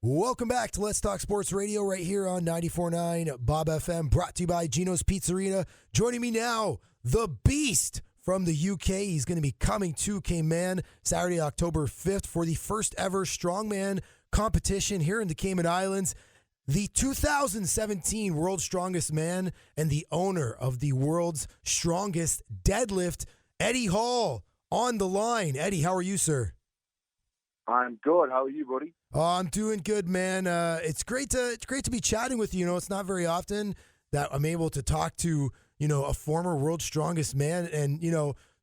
Welcome back to Let's Talk Sports Radio right here on 94.9 Bob FM, brought to you by Gino's Pizzeria. Joining me now, the Beast from the UK. He's going to be coming to Cayman Saturday, October 5th for the first ever Strongman competition here in the Cayman Islands. The 2017 World's Strongest Man and the owner of the world's strongest deadlift, Eddie Hall, on the line. Eddie, how are you, sir? I'm good. How are you, buddy? Oh, I'm doing good, man. It's great to be chatting with you. You know, it's not very often that I'm able to talk to, a former world's strongest man and,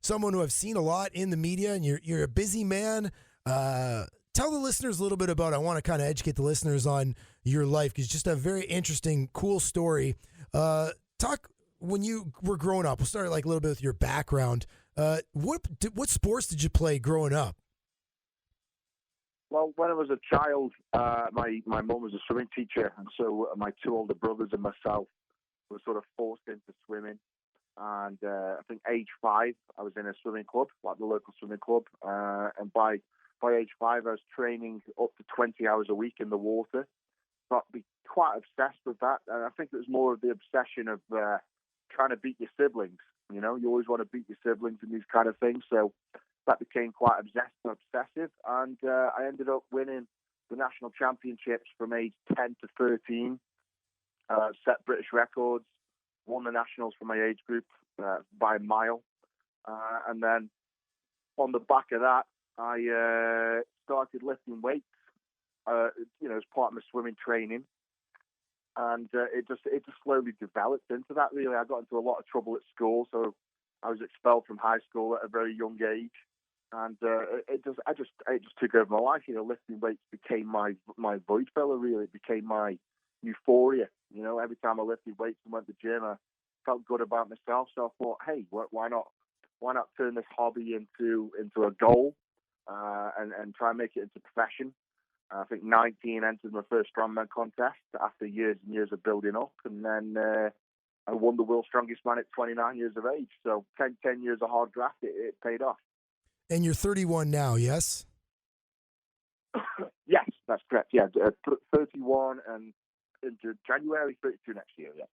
someone who I've seen a lot in the media, and you're a busy man. Tell the listeners a little bit about, I want to kind of educate the listeners on your life, because it's just a very interesting, cool story. Talk when you were growing up. We'll start a little bit with your background. What sports did you play growing up? Well, when I was a child, my mum was a swimming teacher, and so my two older brothers and myself were sort of forced into swimming. And I think age 5, I was in a swimming club, like the local swimming club. And by age 5, I was training up to 20 hours a week in the water. Got to be quite obsessed with that. And I think it was more of the obsession of trying to beat your siblings. You always want to beat your siblings in these kind of things. So that became quite obsessive, and I ended up winning the national championships from age 10 to 13, set British records, won the nationals for my age group by a mile, and then on the back of that, I started lifting weights, as part of my swimming training, and it just slowly developed into that. Really, I got into a lot of trouble at school, so I was expelled from high school at a very young age. And it just took over my life. Lifting weights became my void filler. Really, it became my euphoria. Every time I lifted weights and went to the gym, I felt good about myself. So I thought, hey, why not turn this hobby into a goal and try and make it into a profession. I think 19 entered my first strongman contest after years and years of building up, and then I won the world's strongest man at 29 years of age. So 10 years of hard graft, it paid off. And you're 31 now, yes? Yes, that's correct. Yeah, 31 and into January, 32 next year, yeah.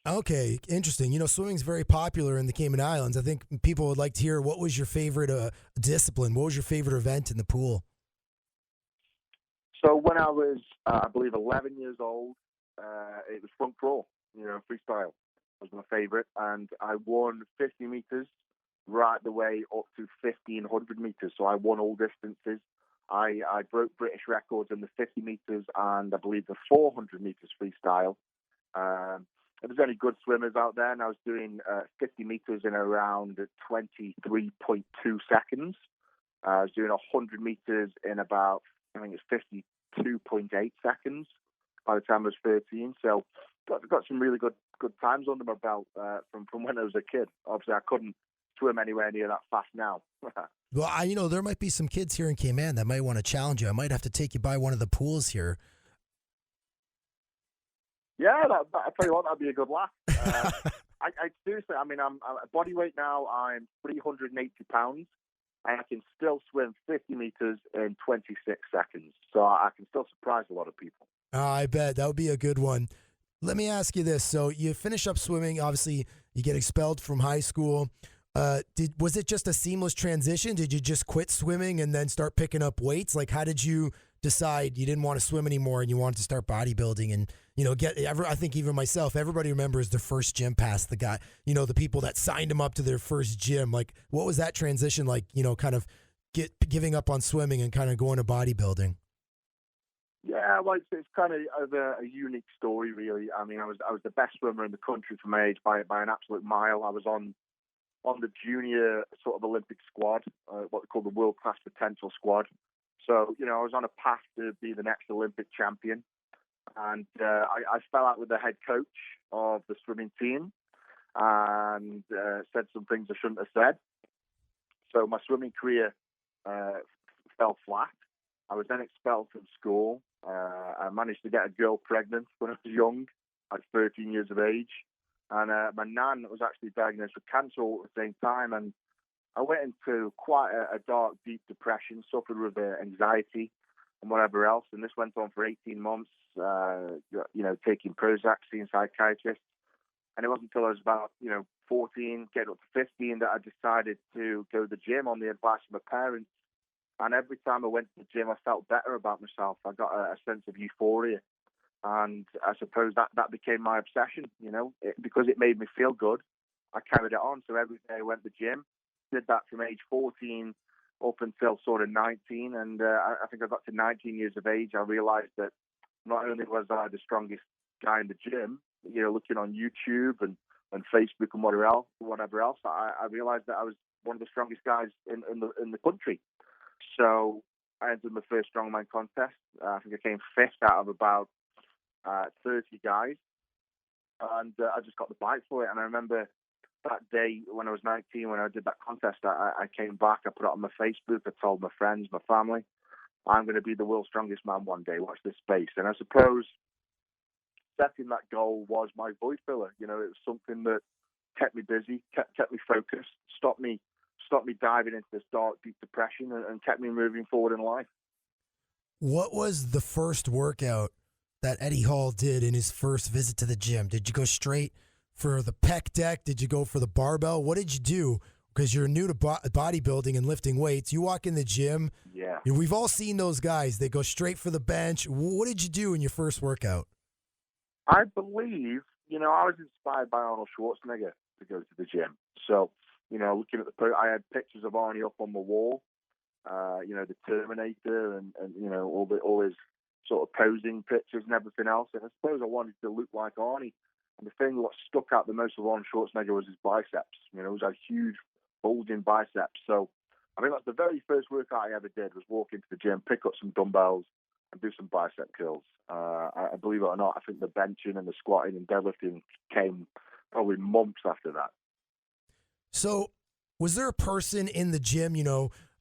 Okay, interesting. Swimming's very popular in the Cayman Islands. I think people would like to hear, what was your favorite discipline? What was your favorite event in the pool? So when I was, I believe, 11 years old, it was front crawl, freestyle was my favorite. And I won 50 meters right the way up to 1,500 meters. So I won all distances. I broke British records in the 50 meters and I believe the 400 meters freestyle. There was only good swimmers out there, and I was doing 50 meters in around 23.2 seconds. I was doing 100 meters in about, I think it's 52.8 seconds by the time I was 13. So got some really good times under my belt from when I was a kid. Obviously, I couldn't swim anywhere near that fast now. Well, there might be some kids here in Cayman that might want to challenge you. I might have to take you by one of the pools here. Yeah, I tell you what, that'd be a good laugh. I seriously, I'm body weight now. I'm 380 pounds, and I can still swim 50 meters in 26 seconds. So I can still surprise a lot of people. I bet that would be a good one. Let me ask you this: so you finish up swimming. Obviously, you get expelled from high school. Was it just a seamless transition? Did you just quit swimming and then start picking up weights? How did you decide you didn't want to swim anymore and you wanted to start bodybuilding and, I think even myself, everybody remembers their first gym pass, the guy, the people that signed them up to their first gym. What was that transition like, kind of giving up on swimming and kind of going to bodybuilding? Yeah, well, it's kind of a unique story, really. I mean, I was the best swimmer in the country for my age by an absolute mile. I was on the junior sort of Olympic squad, what they call the World Class Potential Squad. So, I was on a path to be the next Olympic champion. And I fell out with the head coach of the swimming team and said some things I shouldn't have said. So my swimming career fell flat. I was then expelled from school. I managed to get a girl pregnant when I was young, like 13 years of age. And my nan was actually diagnosed with cancer all at the same time. And I went into quite a dark, deep depression, suffered with anxiety. and whatever else. And this went on for 18 months, taking Prozac, seeing psychiatrists. And it wasn't until I was about, 14, getting up to 15, that I decided to go to the gym on the advice of my parents. And every time I went to the gym, I felt better about myself. I got a sense of euphoria. And I suppose that became my obsession, because it made me feel good. I carried it on. So every day I went to the gym, did that from age 14 up until sort of 19. And I think I got to 19 years of age. I realized that not only was I the strongest guy in the gym, looking on YouTube and Facebook and whatever else, I realized that I was one of the strongest guys in the country. So I entered my first strongman contest. I think I came fifth out of about 30 guys, and I just got the bite for it. And I remember that day when I was 19, when I did that contest, I came back, I put it on my Facebook, I told my friends, my family, I'm going to be the world's strongest man one day, watch this space. And I suppose setting that goal was my void filler. It was something that kept me busy, kept me focused, stopped me diving into this dark, deep depression, and kept me moving forward in life. What was the first workout that Eddie Hall did in his first visit to the gym? Did you go straight for the pec deck? Did you go for the barbell? What did you do? Because you're new to bodybuilding and lifting weights. You walk in the gym. Yeah. We've all seen those guys. They go straight for the bench. What did you do in your first workout? I believe, I was inspired by Arnold Schwarzenegger to go to the gym. So, looking at I had pictures of Arnie up on the wall, the Terminator and all his sort of posing pictures and everything else. And I suppose I wanted to look like Arnie. And the thing that stuck out the most of Arnold Schwarzenegger was his biceps. It was a huge, bulging biceps. So I think that's the very first workout I ever did, was walk into the gym, pick up some dumbbells, and do some bicep curls. I believe it or not, I think the benching and the squatting and deadlifting came probably months after that. So was there a person in the gym,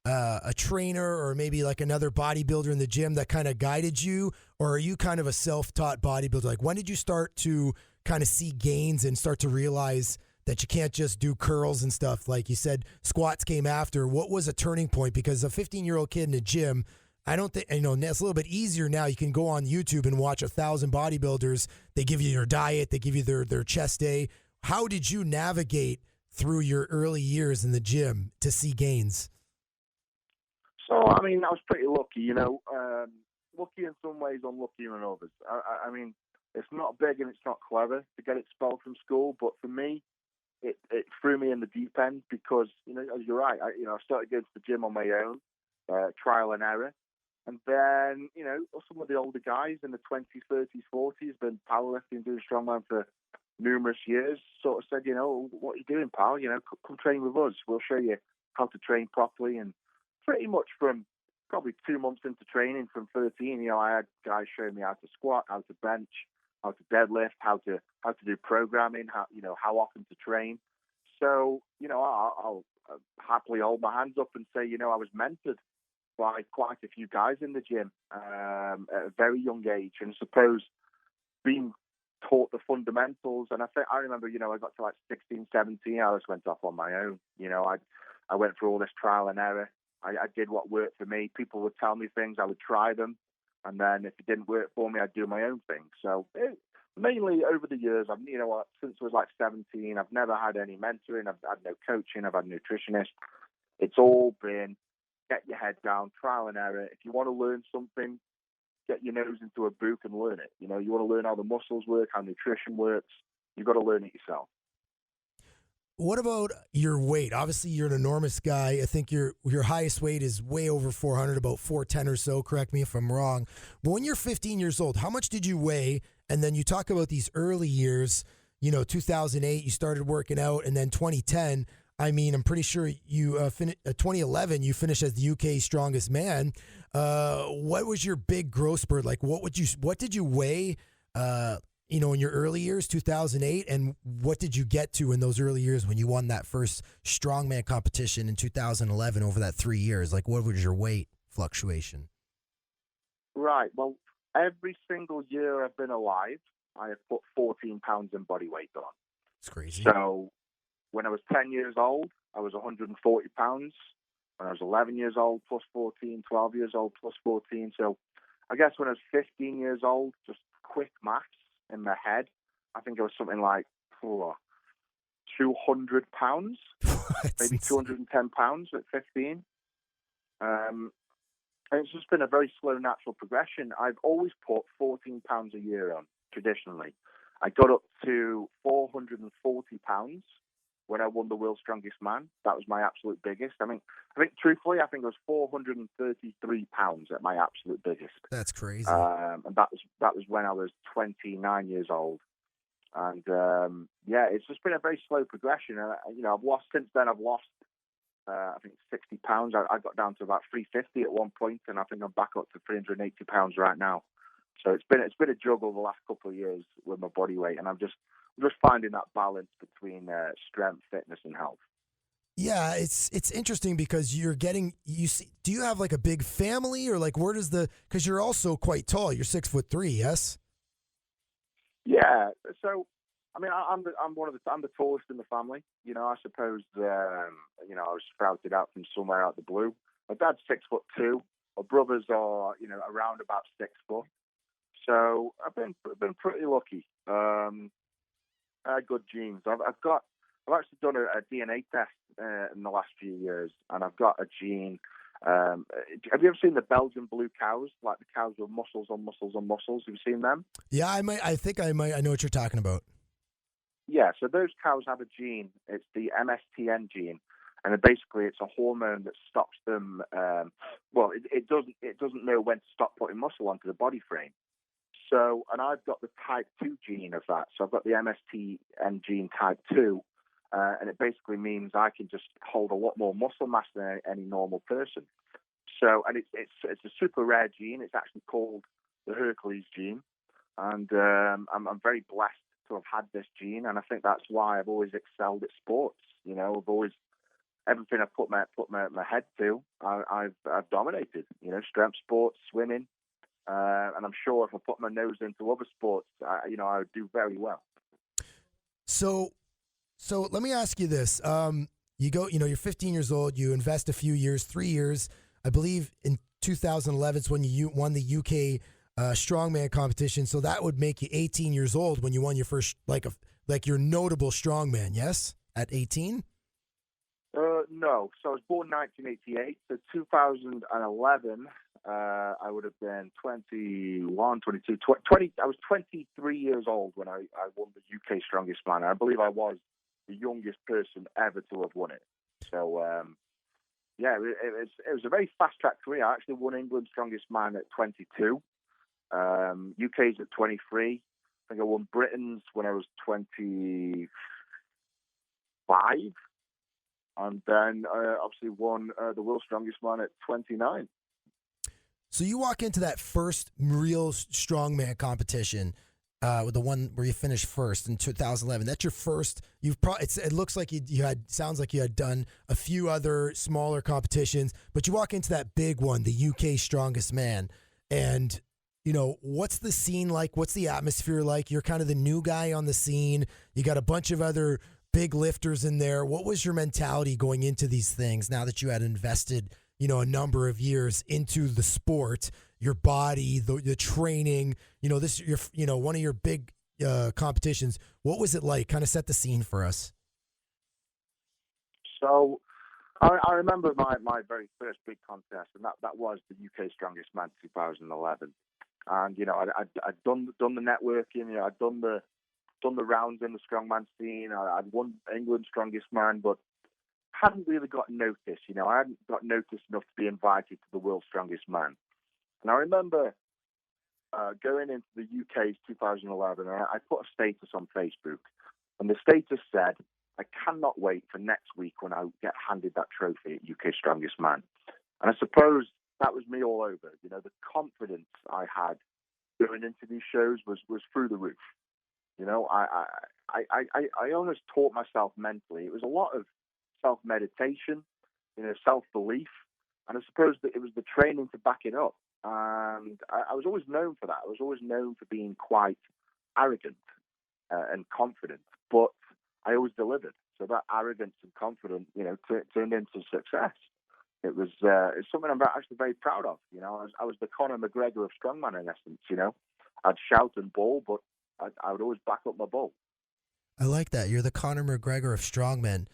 a trainer or maybe like another bodybuilder in the gym that kind of guided you? Or are you kind of a self-taught bodybuilder? Like, when did you start to kind of see gains and start to realize that you can't just do curls and stuff? Like you said, squats came after. What was a turning point? Because a 15-year-old kid in the gym, I don't think, it's a little bit easier now. You can go on YouTube and watch 1,000 bodybuilders. They give you your diet. They give you their chest day. How did you navigate through your early years in the gym to see gains? So, I was pretty lucky, lucky in some ways, unlucky in others. It's not big and it's not clever to get expelled from school, but for me, it threw me in the deep end because, as you're right, I started going to the gym on my own, trial and error. And then, some of the older guys in the 20s, 30s, 40s, been powerlifting, doing strongman for numerous years, sort of said, what are you doing, pal? Come train with us. We'll show you how to train properly. And pretty much from probably 2 months into training, from 13, I had guys showing me how to squat, how to bench, how to deadlift, how to do programming, how often to train. So, I'll happily hold my hands up and say, I was mentored by quite a few guys in the gym at a very young age. And I suppose being taught the fundamentals, and I remember, I got to like 16, 17, I just went off on my own. I went through all this trial and error. I did what worked for me. People would tell me things, I would try them, and then if it didn't work for me, I'd do my own thing. So mainly over the years, since I was like 17, I've never had any mentoring, I've had no coaching, I've had a nutritionist. It's all been get your head down, trial and error. If you want to learn something, get your nose into a book and learn it. You want to learn how the muscles work, how nutrition works. You've got to learn it yourself. What about your weight? Obviously, you're an enormous guy. I think your highest weight is way over 400, about 410 or so. Correct me if I'm wrong. But when you're 15 years old, how much did you weigh? And then you talk about these early years, 2008, you started working out, and then 2010, I'm pretty sure you 2011, you finished as the UK's strongest man. What was your big growth spurt? Like, what did you weigh, in your early years, 2008, and what did you get to in those early years when you won that first strongman competition in 2011 over that 3 years? Like, what was your weight fluctuation? Right. Well, every single year I've been alive, I have put 14 pounds in body weight on. It's crazy. So when I was 10 years old, I was 140 pounds. When I was 11 years old, plus 14, 12 years old, plus 14. So I guess when I was 15 years old, just quick maths in my head, I think it was something like 200 pounds, maybe 210 pounds at 15. And it's just been a very slow natural progression. I've always put 14 pounds a year on, traditionally. I got up to 440 pounds when I won the World's Strongest Man. That was my absolute biggest. I think truthfully, I think it was 433 pounds at my absolute biggest. That's crazy. And that was when I was 29 years old. And it's just been a very slow progression. I've lost since then. I've lost, I think, 60 pounds. I got down to about 350 at one point, and I think I'm back up to 380 pounds right now. So it's been a juggle the last couple of years with my body weight, and I'm just finding that balance between strength, fitness, and health. Yeah, it's interesting because you're getting do you have like a big family, or like where does because you're also quite tall. You're 6'3", yes? Yeah. So I mean, I'm the tallest in the family. I suppose I was sprouted out from somewhere out the blue. My dad's 6'2". My brothers are around about 6 foot. So I've been pretty lucky. I had good genes. I've actually done a DNA test in the last few years, and I've got a gene. Have you ever seen the Belgian blue cows, like the cows with muscles on muscles on muscles? Have you seen them? Yeah, I might. I know what you're talking about. Yeah, so those cows have a gene. It's the MSTN gene, and basically it's a hormone that stops them. It doesn't know when to stop putting muscle onto the body frame. So, and I've got the type 2 gene of that. So I've got the MSTN gene type 2, and it basically means I can just hold a lot more muscle mass than any normal person. So, and it's a super rare gene. It's actually called the Hercules gene, and I'm very blessed to have had this gene, and I think that's why I've always excelled at sports. I've always everything I've put my head to, I've dominated. Strength sports, swimming. And I'm sure if I put my nose into other sports, I would do very well. So let me ask you this. You're 15 years old. You invest a few years, 3 years. I believe in 2011 is when you won the UK strongman competition. So that would make you 18 years old when you won your first, like your notable strongman, yes? At 18? No. So I was born 1988. So 2011... I would have been 21, 22, 20. I was 23 years old when I won the UK Strongest Man. I believe I was the youngest person ever to have won it. So, it was a very fast-track career. I actually won England's Strongest Man at 22. UK's at 23. I think I won Britain's when I was 25. And then obviously won the World's Strongest Man at 29. So you walk into that first real strongman competition, with the one where you finished first in 2011. That's your first. It looks like sounds like you had done a few other smaller competitions, but you walk into that big one, the UK Strongest Man, and what's the scene like? What's the atmosphere like? You're kind of the new guy on the scene. You got a bunch of other big lifters in there. What was your mentality going into these things now that you had invested a number of years into the sport, your body, the training, one of your big competitions? What was it like? Kind of set the scene for us. So I remember my very first big contest, and that was the UK Strongest Man 2011. And I'd done the networking, I'd done the rounds in the strongman scene. I'd won England's Strongest Man, but hadn't really got noticed. I hadn't got noticed enough to be invited to the World's Strongest Man. And I remember going into the UK's 2011, and I put a status on Facebook, and the status said, "I cannot wait for next week when I get handed that trophy at UK Strongest Man." And I suppose that was me all over. The confidence I had going into these shows was through the roof. I almost taught myself mentally. It was a lot of self-meditation, self-belief, and I suppose that it was the training to back it up. And I was always known for that. I was always known for being quite arrogant and confident, but I always delivered. So that arrogance and confidence, turned into success. it's something I'm actually very proud of. I was the Conor McGregor of strongman in essence. I'd shout and bawl, but I would always back up my bull. I like that. You're the Conor McGregor of strongmen.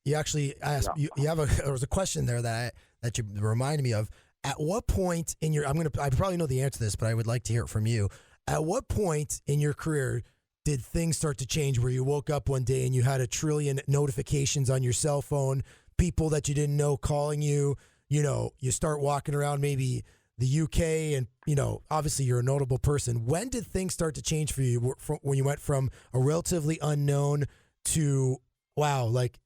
You actually asked. Yeah. You have a. There was a question there that you reminded me of. At what point in your? I probably know the answer to this, but I would like to hear it from you. At what point in your career did things start to change? Where you woke up one day and you had a trillion notifications on your cell phone, people that you didn't know calling you. You start walking around maybe the UK, and obviously you're a notable person. When did things start to change for you? When you went from a relatively unknown to wow, like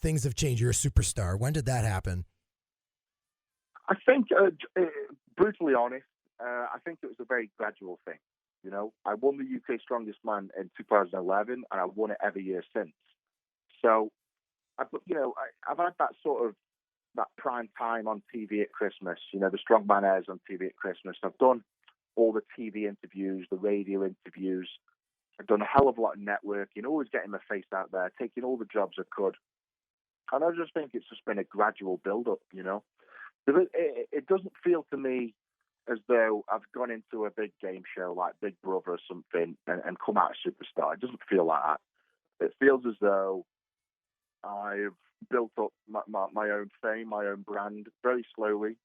things have changed. You're a superstar. When did that happen? I think, brutally honest, I think it was a very gradual thing. I won the UK Strongest Man in 2011, and I won it every year since. So, I've had that sort of that prime time on TV at Christmas. The Strongman airs on TV at Christmas. I've done all the TV interviews, the radio interviews. I've done a hell of a lot of networking, always getting my face out there, taking all the jobs I could. And I just think it's just been a gradual build-up, It doesn't feel to me as though I've gone into a big game show like Big Brother or something and come out a superstar. It doesn't feel like that. It feels as though I've built up my own fame, my own brand very slowly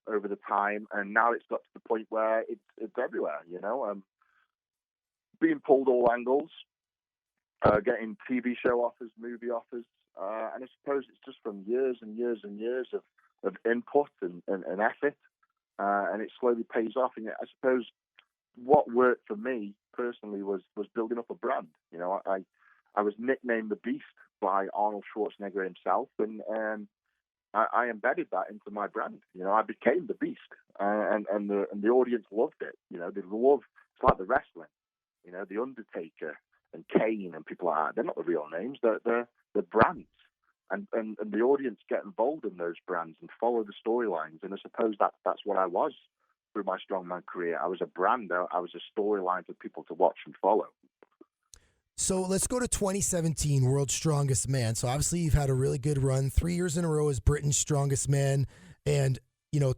over the time. And now it's got to the point where it's everywhere, I'm being pulled all angles, getting TV show offers, movie offers. And I suppose it's just from years and years and years of input and effort, and it slowly pays off. And I suppose what worked for me personally was building up a brand. I was nicknamed the Beast by Arnold Schwarzenegger himself, and I embedded that into my brand. I became the Beast, and the audience loved it. They love. It's like the wrestling. The Undertaker and Kane and people like that. They're not the real names. They're brands. And the audience get involved in those brands and follow the storylines. And I suppose that's what I was through my strongman career. I was a brand. I was a storyline for people to watch and follow. So let's go to 2017, World's Strongest Man. So obviously you've had a really good run, 3 years in a row as Britain's Strongest Man. And,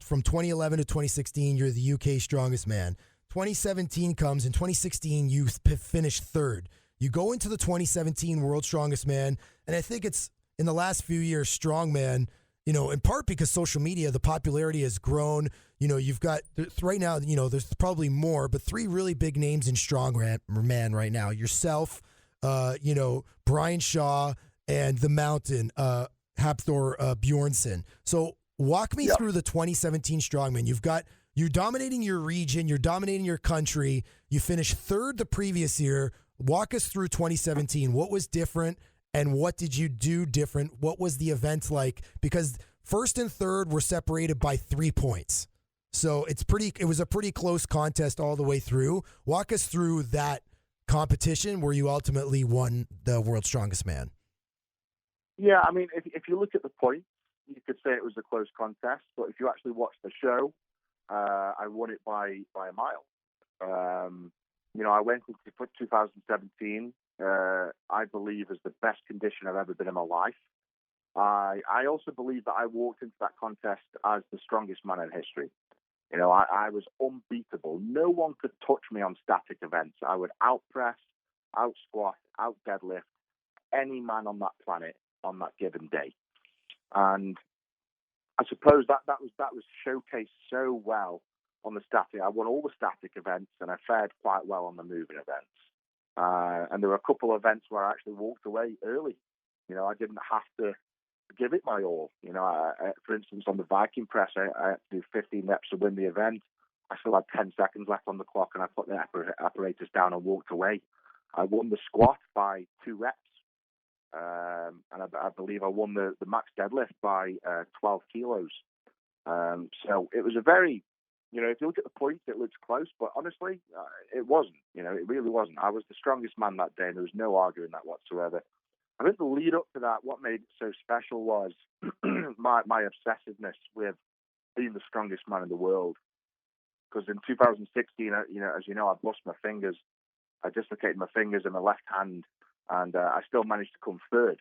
from 2011 to 2016, you're the UK Strongest Man. 2017 comes. In 2016, you finish third. You go into the 2017 World's Strongest Man, and I think it's in the last few years, strongman, in part because social media, the popularity has grown. You've got right now, there's probably more, but 3 really big names in strongman right now. Yourself, Brian Shaw, and the Mountain, Hafthor Bjornsson. So walk me through the 2017 strongman. You're dominating your region, you're dominating your country. You finished third the previous year. Walk us through 2017. What was different? And what did you do different? What was the event like? Because first and third were separated by 3 points. So it was a pretty close contest all the way through. Walk us through that competition where you ultimately won the World's Strongest Man. Yeah, I mean, if you look at the points, you could say it was a close contest. But if you actually watch the show, I won it by a mile. I went into 2017. I believe is the best condition I've ever been in my life. I also believe that I walked into that contest as the strongest man in history. I was unbeatable. No one could touch me on static events. I would out press, out squat, out deadlift any man on that planet on that given day. And I suppose that was showcased so well on the static. I won all the static events, and I fared quite well on the moving events. And there were a couple of events where I actually walked away early. I didn't have to give it my all. For instance, on the Viking press, I had to do 15 reps to win the event. I still had 10 seconds left on the clock, and I put the apparatus down and walked away. I won the squat by 2 reps. And I believe I won the max deadlift by 12 kilos. So it was a very, if you look at the points, it looks close, but honestly, it wasn't. It really wasn't. I was the strongest man that day, and there was no arguing that whatsoever. I think the lead up to that, what made it so special was my obsessiveness with being the strongest man in the world. Because in 2016, as you know, I bust my fingers. I dislocated my fingers in my left hand, and I still managed to come third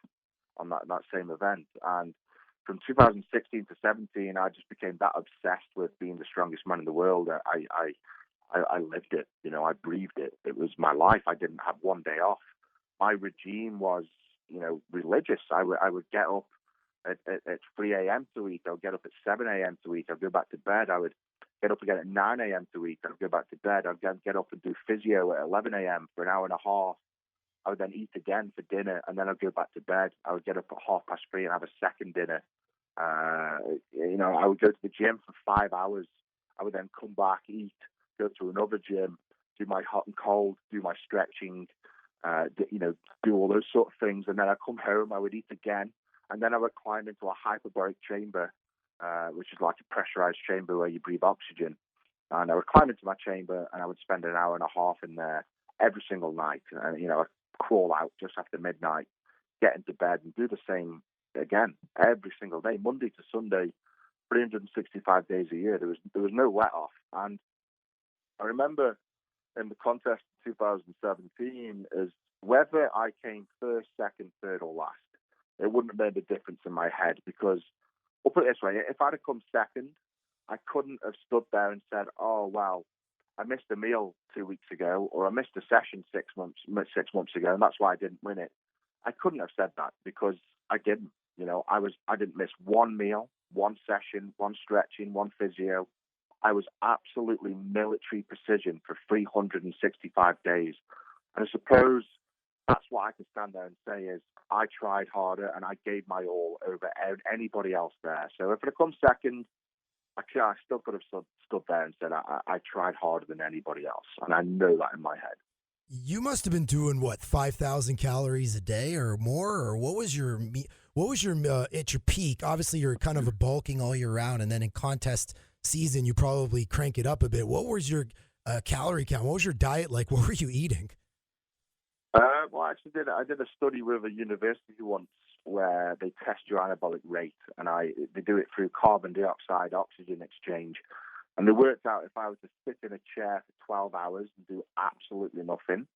on that same event. And from 2016 to 17, I just became that obsessed with being the strongest man in the world. I lived it. I breathed it. It was my life. I didn't have one day off. My regime was, religious. I would get up at 3 a.m. to eat. I would get up at 7 a.m. to eat. I'd go back to bed. I would get up again at 9 a.m. to eat. I'd go back to bed. I'd get up and do physio at 11 a.m. for an hour and a half. I would then eat again for dinner, and then I'd go back to bed. I would get up at 3:30 and have a second dinner. I would go to the gym for 5 hours. I would then come back, eat, go to another gym, do my hot and cold, do my stretching, do all those sort of things. And then I'd come home, I would eat again, and then I would climb into a hyperbaric chamber, which is like a pressurized chamber where you breathe oxygen. And I would climb into my chamber, and I would spend an hour and a half in there every single night. And, I'd crawl out just after midnight, get into bed, and do the same again every single day, Monday to Sunday, 365 days a year. There was no let off. And I remember in the contest in 2017 is whether I came first, second, third, or last. It wouldn't have made a difference in my head, because, I'll put it this way, if I'd have come second, I couldn't have stood there and said, oh, well, I missed a meal 2 weeks ago, or I missed a session 6 months ago, and that's why I didn't win it. I couldn't have said that, because I didn't. I didn't miss one meal, one session, one stretching, one physio. I was absolutely military precision for 365 days. And I suppose that's what I can stand there and say is I tried harder and I gave my all over anybody else there. So if it comes second, I still could have stood there and said I tried harder than anybody else. And I know that in my head. You must have been doing 5,000 calories a day or more, or what was your at your peak? Obviously, you're kind of bulking all year round, and then in contest season, you probably crank it up a bit. What was your calorie count? What was your diet like? What were you eating? Well, I did a study with a university once where they test your anabolic rate, and they do it through carbon dioxide oxygen exchange. And they worked out if I was to sit in a chair for 12 hours and do absolutely nothing,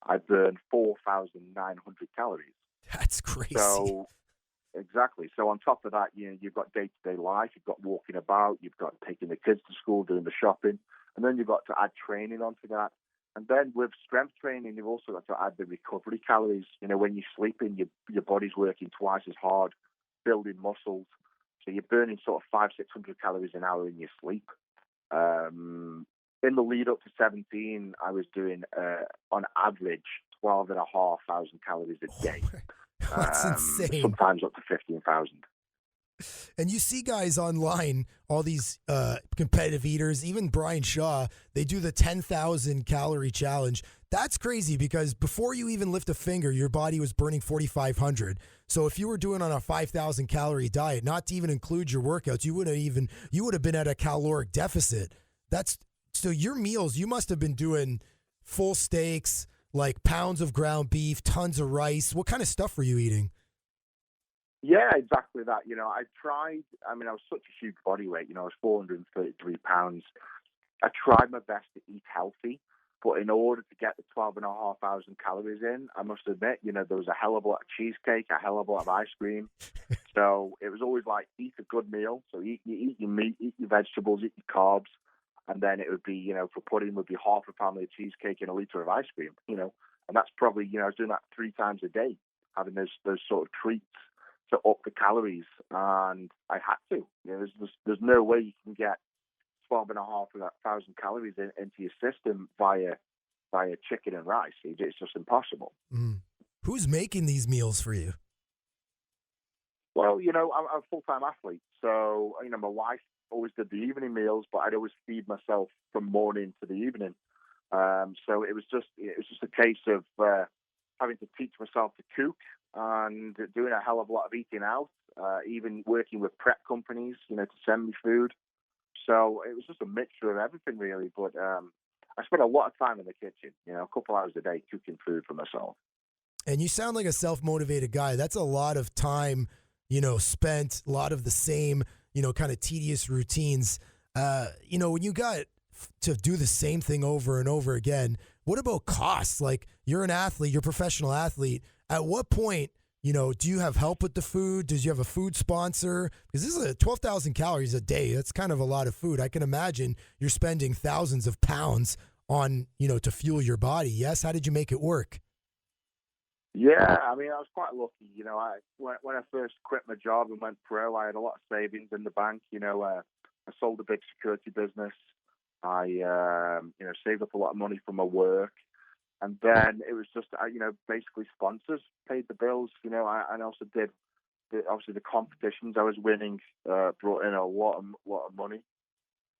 I'd burn 4,900 calories. That's crazy. So, exactly. So on top of that, you've got day-to-day life, you've got walking about, you've got taking the kids to school, doing the shopping, and then you've got to add training onto that. And then with strength training, you've also got to add the recovery calories. When you're sleeping, your body's working twice as hard, building muscles. So you're burning sort of 500-600 calories an hour in your sleep. In the lead up to 17, I was doing, on average, 12,500 calories a day. That's insane. Sometimes up to 15,000. And you see guys online, all these competitive eaters, even Brian Shaw, they do the 10,000 calorie challenge. That's crazy because before you even lift a finger, your body was burning 4,500. So if you were doing on a 5,000 calorie diet, not to even include your workouts, you would have been at a caloric deficit. So your meals, you must have been doing full steaks, like pounds of ground beef, tons of rice. What kind of stuff were you eating? Yeah, exactly that. I was such a huge body weight. I was 433 pounds. I tried my best to eat healthy, but in order to get the 12,500 calories in, I must admit, there was a hell of a lot of cheesecake, a hell of a lot of ice cream. So it was always like, eat a good meal. So you eat your meat, eat your vegetables, eat your carbs. And then it would be, for pudding would be half a family of cheesecake and a liter of ice cream, And that's probably, I was doing that 3 times a day, having those sort of treats to up the calories, and I had to. There's no way you can get 12,500 calories into your system via chicken and rice. It's just impossible. Who's making these meals for you? Well, I'm a full-time athlete, so my wife always did the evening meals, but I'd always feed myself from morning to the evening. So it was just a case of having to teach myself to cook and doing a hell of a lot of eating out, even working with prep companies, to send me food. So it was just a mixture of everything, really. But I spent a lot of time in the kitchen, a couple hours a day cooking food for myself. And you sound like a self-motivated guy. That's a lot of time, spent, a lot of the same, kind of tedious routines. When you got to do the same thing over and over again, what about costs? Like, you're an athlete, you're a professional athlete. At what point do you have help with the food? Did you have a food sponsor? Because this is 12,000 calories a day. That's kind of a lot of food. I can imagine you're spending thousands of pounds on, to fuel your body. Yes. How did you make it work? Yeah, I mean, I was quite lucky. When I first quit my job and went pro, I had a lot of savings in the bank. I sold a big security business. I, saved up a lot of money from my work. And then it was just, basically sponsors paid the bills. I also did, obviously, the competitions I was winning brought in a lot of money.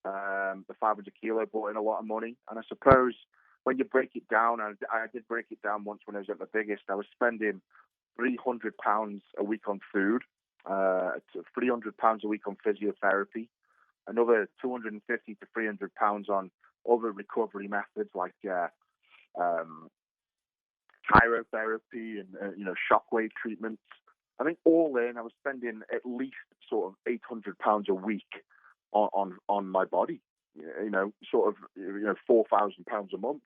The 500 kilo brought in a lot of money. And I suppose when you break it down, and I did break it down once when I was at my biggest, I was spending £300 a week on food, £300 a week on physiotherapy, another £250 to £300 on other recovery methods like chirotherapy and shockwave treatments. I think all in, I was spending at least sort of £800 a week on my body. £4,000 a month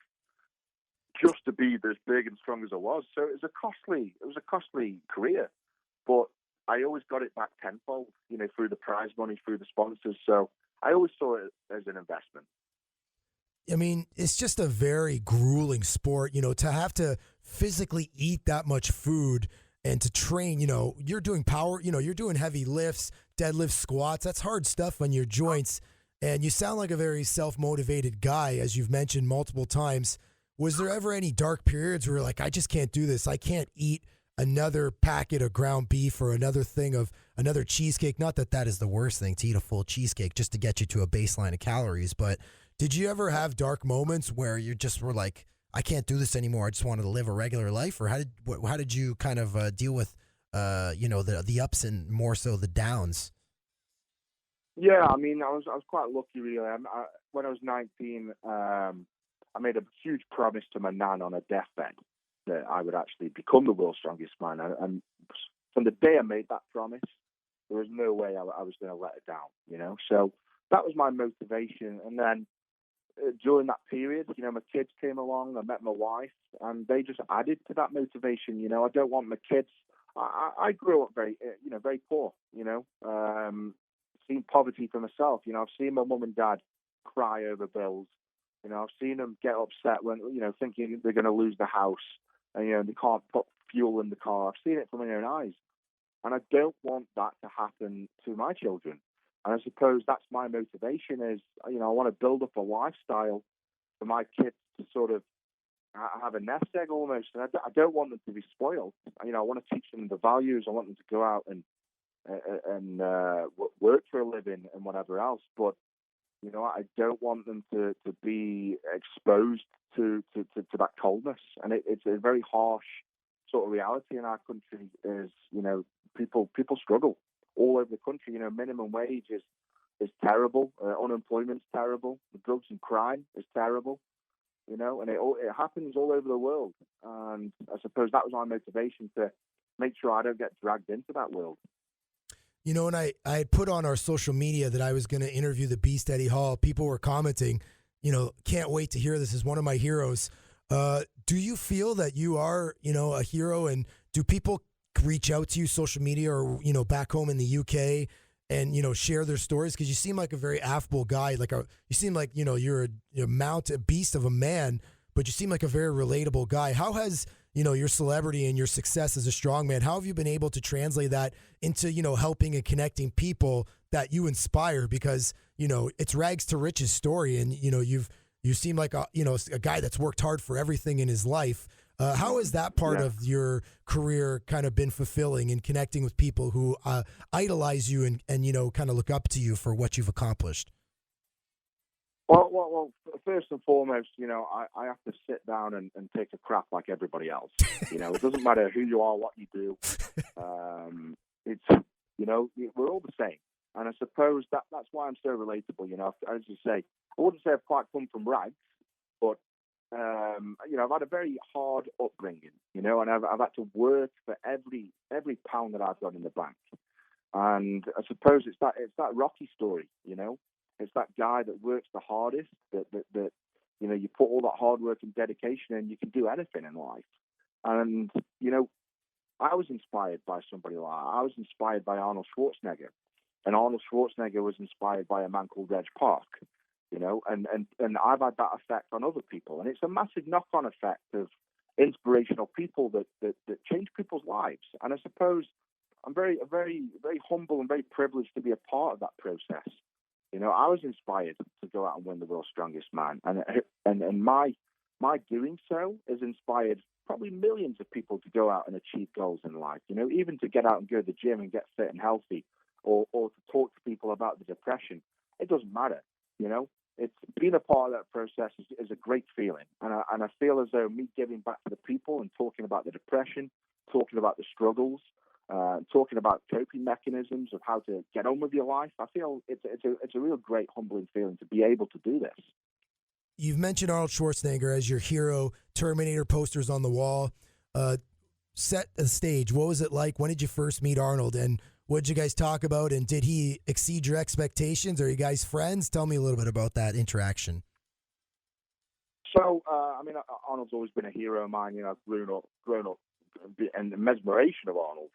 just to be as big and strong as I was. So it was a costly career, but I always got it back tenfold, through the prize money, through the sponsors. So I always saw it as an investment. I mean, it's just a very grueling sport, to have to physically eat that much food and to train, you're doing power, you're doing heavy lifts, deadlifts, squats. That's hard stuff on your joints. And you sound like a very self-motivated guy, as you've mentioned multiple times. Was there ever any dark periods where you're like, I just can't do this. I can't eat another packet of ground beef or another cheesecake. Not that that is the worst thing, to eat a full cheesecake just to get you to a baseline of calories. But did you ever have dark moments where you just were like, I can't do this anymore. I just wanted to live a regular life? Or how did you kind of deal with, the ups and more so the downs? Yeah, I mean, I was quite lucky, really. When I was 19, I made a huge promise to my nan on a deathbed that I would actually become the world's strongest man. And from the day I made that promise, there was no way I was going to let it down, So that was my motivation. And then during that period, my kids came along, I met my wife, and they just added to that motivation. I don't want my kids. I grew up very, very poor, seen poverty for myself. I've seen my mum and dad cry over bills. I've seen them get upset when, thinking they're going to lose the house and, they can't put fuel in the car. I've seen it from my own eyes. And I don't want that to happen to my children. And I suppose that's my motivation is, I want to build up a lifestyle for my kids to sort of have a nest egg almost. And I don't want them to be spoiled. I want to teach them the values. I want them to go out and work for a living and whatever else. But, I don't want them to be exposed to that coldness. And it's a very harsh sort of reality in our country is, people struggle all over the country. Minimum wage is terrible. Unemployment's terrible. The drugs and crime is terrible. And it happens all over the world. And I suppose that was my motivation to make sure I don't get dragged into that world. And I had put on our social media that I was going to interview the Beast Eddie Hall. People were commenting, can't wait to hear this. Is one of my heroes. Do you feel that you are, a hero? And do people reach out to you, social media or, back home in the UK and, share their stories? Because you seem like a very affable guy. You seem like, you're a beast of a man, but you seem like a very relatable guy. How has your celebrity and your success as a strongman, how have you been able to translate that into, helping and connecting people that you inspire? Because, it's rags to riches story. And, you seem like a guy that's worked hard for everything in his life. How has that part of your career kind of been fulfilling in connecting with people who idolize you and kind of look up to you for what you've accomplished? Well, first and foremost, I have to sit down and take a crap like everybody else. It doesn't matter who you are, what you do. We're all the same. And I suppose that's why I'm so relatable. As you say, I wouldn't say I've quite come from rags, but, I've had a very hard upbringing, and I've had to work for every pound that I've got in the bank. And I suppose it's that Rocky story, It's that guy that works the hardest, that you put all that hard work and dedication in, you can do anything in life. And, I was inspired by somebody like I was inspired by Arnold Schwarzenegger, and Arnold Schwarzenegger was inspired by a man called Reg Park, and I've had that effect on other people, and it's a massive knock-on effect of inspirational people that change people's lives. And I suppose I'm very humble and very privileged to be a part of that process. I was inspired to go out and win the world's strongest man, and my doing so has inspired probably millions of people to go out and achieve goals in life. Even to get out and go to the gym and get fit and healthy, or to talk to people about the depression. It doesn't matter. It's being a part of that process is a great feeling, and I feel as though me giving back to the people and talking about the depression, talking about the struggles, talking about coping mechanisms of how to get on with your life. I feel it's a real great humbling feeling to be able to do this. You've mentioned Arnold Schwarzenegger as your hero, Terminator posters on the wall. Set the stage. What was it like? When did you first meet Arnold? And what did you guys talk about? And did he exceed your expectations? Are you guys friends? Tell me a little bit about that interaction. So, Arnold's always been a hero of mine. I've grown up and the mesmeration of Arnold.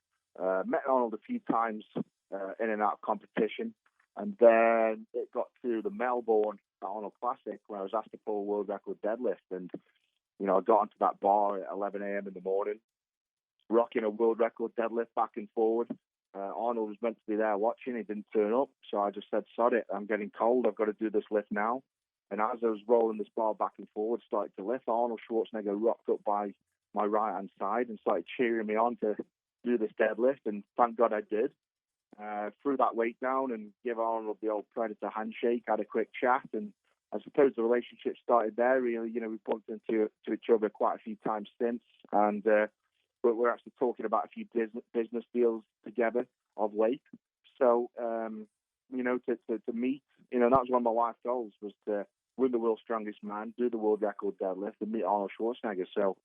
Met Arnold a few times in and out of competition. And then it got to the Melbourne Arnold Classic where I was asked to pull a world record deadlift. And, I got onto that bar at 11 a.m. in the morning, rocking a world record deadlift back and forward. Arnold was meant to be there watching. He didn't turn up. So I just said, sod it. I'm getting cold. I've got to do this lift now. And as I was rolling this bar back and forward, started to lift, Arnold Schwarzenegger rocked up by my right-hand side and started cheering me on to do this deadlift. And thank God I did. Threw that weight down and give Arnold the old Predator handshake, had a quick chat. And I suppose the relationship started there. Really, we bumped into each other quite a few times since. And but we're actually talking about a few business deals together of late. So, to meet, that was one of my life goals, was to win the world's strongest man, do the world record deadlift, and meet Arnold Schwarzenegger. So,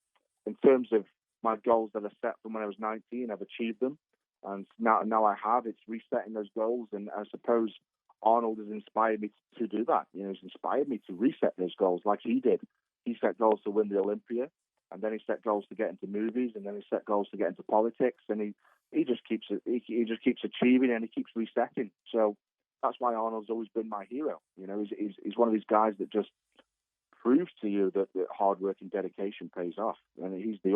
in terms of my goals that I set from when I was 19, I've achieved them. And now I have. It's resetting those goals. And I suppose Arnold has inspired me to do that. He's inspired me to reset those goals like he did. He set goals to win the Olympia. And then he set goals to get into movies, and then he set goals to get into politics, and he just keeps achieving, and he keeps resetting. So that's why Arnold's always been my hero. He's one of these guys that just proves to you that hard work and dedication pays off, and he's the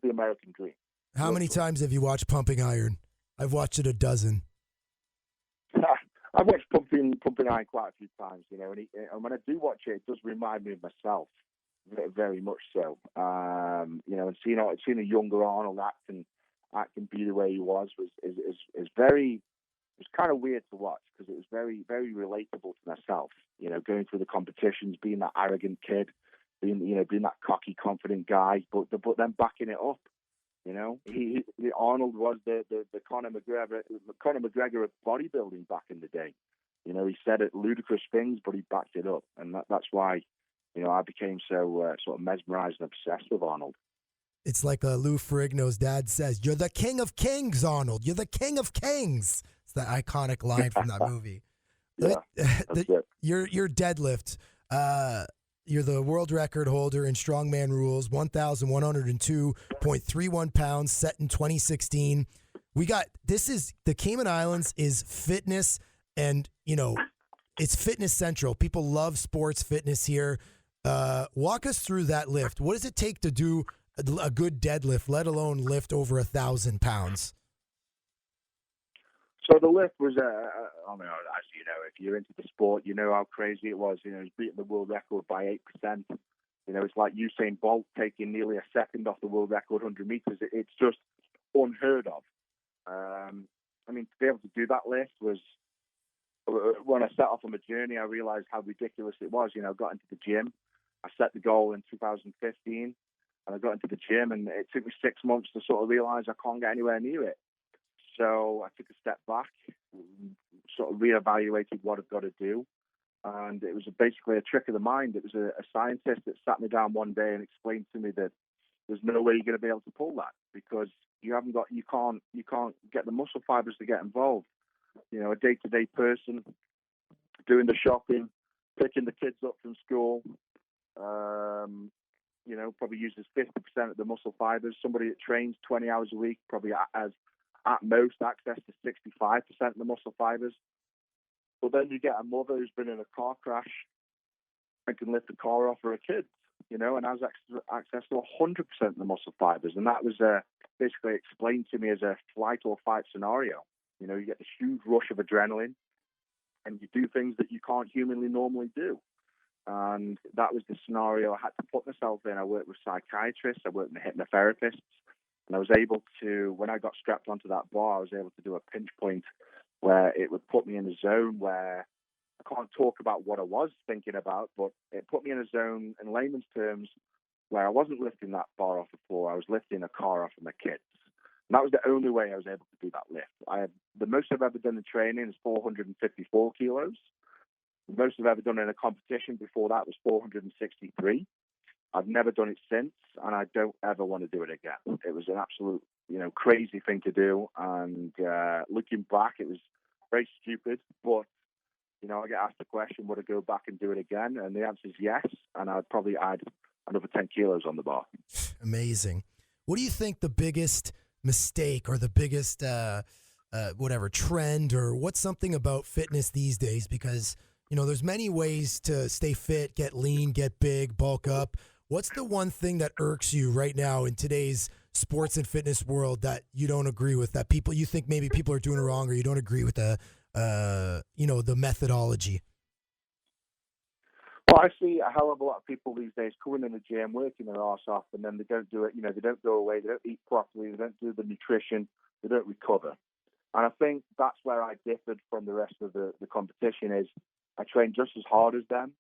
American dream. How many times have you watched Pumping Iron? I've watched it a dozen. I've watched Pumping Iron quite a few times, and when I do watch it, it does remind me of myself. Very much so. And seeing a younger Arnold act and be the way he was kind of weird to watch, because it was very, very relatable to myself. Going through the competitions, being that arrogant kid, being that cocky, confident guy, but then backing it up. Arnold was the Conor McGregor of bodybuilding back in the day. He said it ludicrous things, but he backed it up, and that's why. I became so sort of mesmerized and obsessed with Arnold. It's like Lou Ferrigno's dad says, "You're the king of kings, Arnold. You're the king of kings." It's that iconic line from that movie. Yeah, that's it. Your deadlift, you're the world record holder in strongman rules, 1,102.31 pounds, set in 2016. The Cayman Islands is fitness, and it's fitness central. People love sports fitness here. Walk us through that lift. What does it take to do a good deadlift, let alone lift over 1,000 pounds? So the lift was, as you know, if you're into the sport, you know how crazy it was. He's beating the world record by 8%. It's like Usain Bolt taking nearly a second off the world record 100 meters. It's just unheard of. To be able to do that lift was, when I set off on my journey, I realized how ridiculous it was. I got into the gym. I set the goal in 2015, and I got into the gym, and it took me 6 months to sort of realize I can't get anywhere near it. So I took a step back, sort of reevaluated what I've got to do. And it was basically a trick of the mind. It was a scientist that sat me down one day and explained to me that there's no way you're going to be able to pull that, because you can't get the muscle fibers to get involved. A day-to-day person doing the shopping, picking the kids up from school, probably uses 50% of the muscle fibers. Somebody that trains 20 hours a week probably has at most access to 65% of the muscle fibers. But then you get a mother who's been in a car crash and can lift the car off for her kids, and has access to 100% of the muscle fibers. And that was basically explained to me as a flight or fight scenario. You get this huge rush of adrenaline and you do things that you can't humanly normally do. And that was the scenario I had to put myself in. I worked with psychiatrists, I worked with hypnotherapists, and I was able to, when I got strapped onto that bar, I was able to do a pinch point where it would put me in a zone where I can't talk about what I was thinking about, but it put me in a zone, in layman's terms, where I wasn't lifting that bar off the floor. I was lifting a car off of my kids. And that was the only way I was able to do that lift. The most I've ever done in training is 454 kilos. The most I've ever done in a competition before that was 463. I've never done it since, and I don't ever want to do it again. It was an absolute, crazy thing to do. And looking back, it was very stupid. But, I get asked the question, would I go back and do it again? And the answer is yes. And I'd probably add another 10 kilos on the bar. Amazing. What do you think the biggest mistake or the biggest, trend, or what's something about fitness these days? Because, there's many ways to stay fit, get lean, get big, bulk up. What's the one thing that irks you right now in today's sports and fitness world that you don't agree with, that you think maybe people are doing it wrong, or you don't agree with the methodology? Well, I see a hell of a lot of people these days coming in the gym, working their arse off, and then they don't do it. They don't go away, they don't eat properly, they don't do the nutrition, they don't recover. And I think that's where I differed from the rest of the competition is I trained just as hard as them.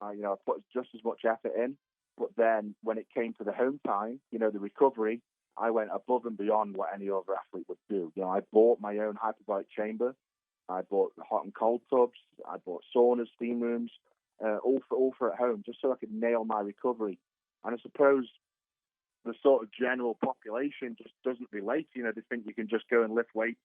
I put just as much effort in. But then when it came to the home time, the recovery, I went above and beyond what any other athlete would do. I bought my own hyperbaric chamber. I bought hot and cold tubs. I bought saunas, steam rooms, all for at home, just so I could nail my recovery. And I suppose the sort of general population just doesn't relate. They think you can just go and lift weights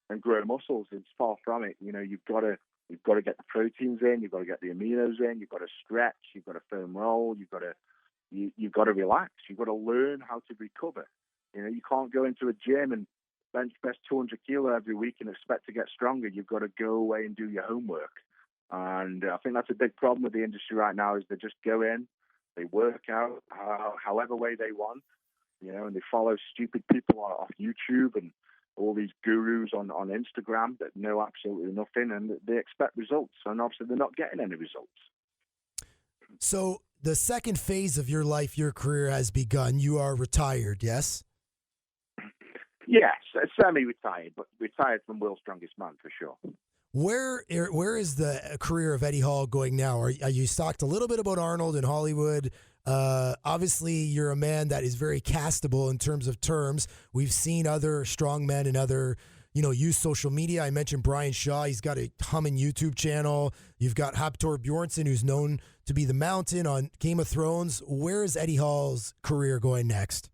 and grow muscles. It's far from it. You've got to get the proteins in, you've got to get the aminos in, you've got to stretch, you've got to foam roll, you've got to relax, you've got to learn how to recover. You can't go into a gym and bench press 200 kilo every week and expect to get stronger. You've got to go away and do your homework. And I think that's a big problem with the industry right now is they just go in, they work out however way they want, and they follow stupid people off YouTube and all these gurus on Instagram that know absolutely nothing, and they expect results. And obviously they're not getting any results. So the second phase of your life, your career has begun. You are retired, yes? Yes, semi-retired, but retired from World's Strongest Man for sure. Where is the career of Eddie Hall going now? Are you talked a little bit about Arnold in Hollywood? Obviously, you're a man that is very castable in terms of terms. We've seen other strongmen and other, use social media. I mentioned Brian Shaw. He's got a humming YouTube channel. You've got Hafthor Bjornsson, who's known to be the Mountain on Game of Thrones. Where is Eddie Hall's career going next?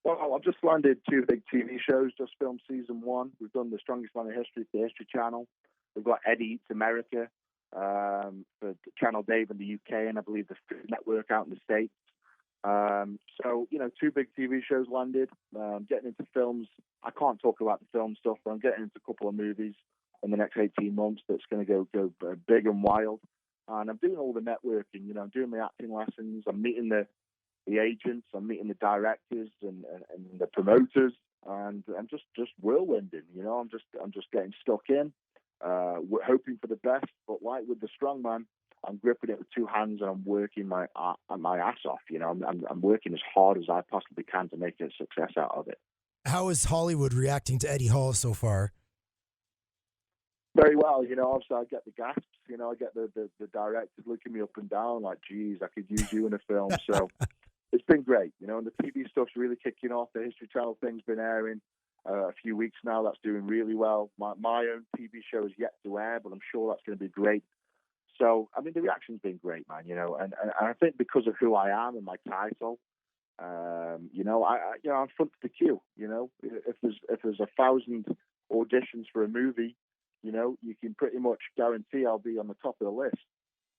Well, I've just landed 2 big TV shows, just filmed season 1. We've done The Strongest Man in History for the History Channel. We've got Eddie Eats America for Channel Dave in the UK, and I believe the Food Network out in the States. So, 2 big TV shows landed. Getting into films. I can't talk about the film stuff, but I'm getting into a couple of movies in the next 18 months that's going to go big and wild. And I'm doing all the networking. I'm doing my acting lessons. I'm meeting the agents, I'm meeting the directors and the promoters, and I'm just whirlwinding. I'm just getting stuck in. We're hoping for the best, but like with the strongman, I'm gripping it with 2 hands and I'm working my ass off. I'm working as hard as I possibly can to make a success out of it. How is Hollywood reacting to Eddie Hall so far? Very well. Obviously I get the gasps. I get the directors looking me up and down like, geez, I could use you in a film. So it's been great, and the TV stuff's really kicking off. The History Channel thing's been airing a few weeks now. That's doing really well. My own TV show is yet to air, but I'm sure that's going to be great. So, the reaction's been great, man, and I think because of who I am and my title, I'm front of the queue, if there's 1,000 auditions for a movie, you can pretty much guarantee I'll be on the top of the list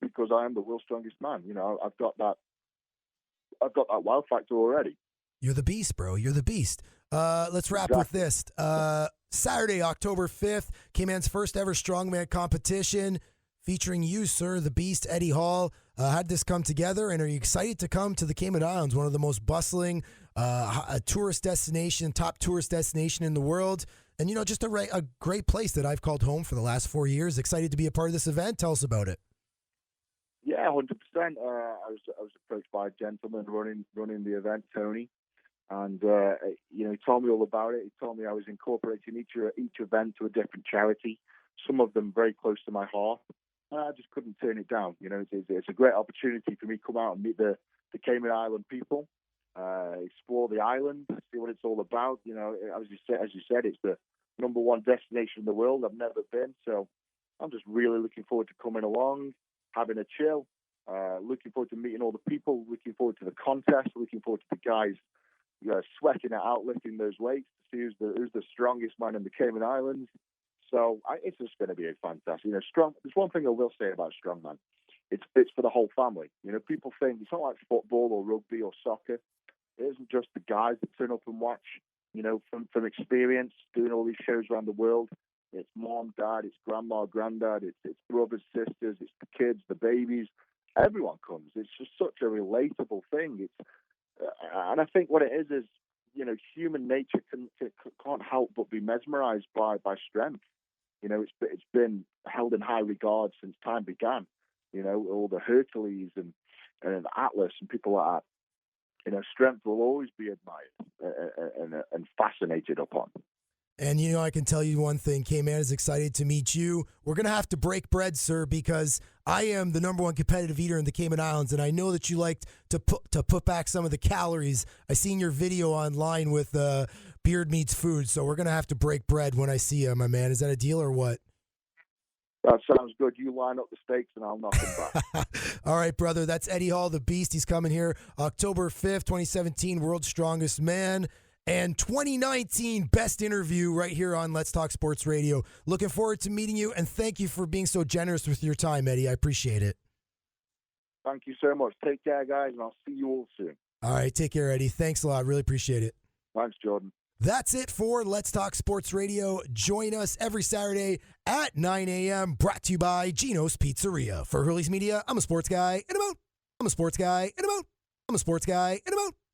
because I am the world's strongest man. I've got that I've got that wow factor already. You're the beast, bro. You're the beast. Let's wrap with this. Saturday, October 5th, Cayman's first ever strongman competition featuring you, sir, the beast, Eddie Hall. How did this come together, and are you excited to come to the Cayman Islands, one of the most bustling tourist destination, top tourist destination in the world, and, you know, just a great place that I've called home for the last 4 years. Excited to be a part of this event. Tell us about it. Yeah, 100%. I was approached by a gentleman running the event, Tony, and he told me all about it. He told me I was incorporating each event to a different charity, some of them very close to my heart. And I just couldn't turn it down. You know, it's a great opportunity for me to come out and meet the Cayman Island people, explore the island, see what it's all about. You know, as you said, it's the number one destination in the world. I've never been, so I'm just really looking forward to coming along, having a chill, looking forward to meeting all the people, looking forward to the contest, looking forward to the guys sweating it out, lifting those weights to see who's the strongest man in the Cayman Islands. So it's just going to be a fantastic. You know, there's one thing I will say about strongman. It's for the whole family. You know, people think it's not like football or rugby or soccer. It isn't just the guys that turn up and watch. You know, from experience, doing all these shows around the world. It's mom, dad, it's grandma, granddad, it's brothers, sisters, it's the kids, the babies. Everyone comes. It's just such a relatable thing. And I think what it is, you know, human nature can't help but be mesmerized by strength. You know, it's been held in high regard since time began. You know, all the Hercules and Atlas and people like that. You know, strength will always be admired and fascinated upon. And, you know, I can tell you one thing. Cayman is excited to meet you. We're going to have to break bread, sir, because I am the number one competitive eater in the Cayman Islands, and I know that you like to put back some of the calories. I seen your video online with Beard Meats Food, so we're going to have to break bread when I see you, my man. Is that a deal or what? That sounds good. You line up the stakes, and I'll knock them back. All right, brother. That's Eddie Hall, the Beast. He's coming here October 5th, 2017, World's Strongest Man. And 2019 best interview right here on Let's Talk Sports Radio. Looking forward to meeting you, and thank you for being so generous with your time, Eddie. I appreciate it. Thank you so much. Take care, guys, and I'll see you all soon. All right, take care, Eddie. Thanks a lot. Really appreciate it. Thanks, Jordan. That's it for Let's Talk Sports Radio. Join us every Saturday at 9 a.m. Brought to you by Gino's Pizzeria. For Hurley's Media, I'm a sports guy in a boat. I'm a sports guy in a boat. I'm a sports guy in a boat.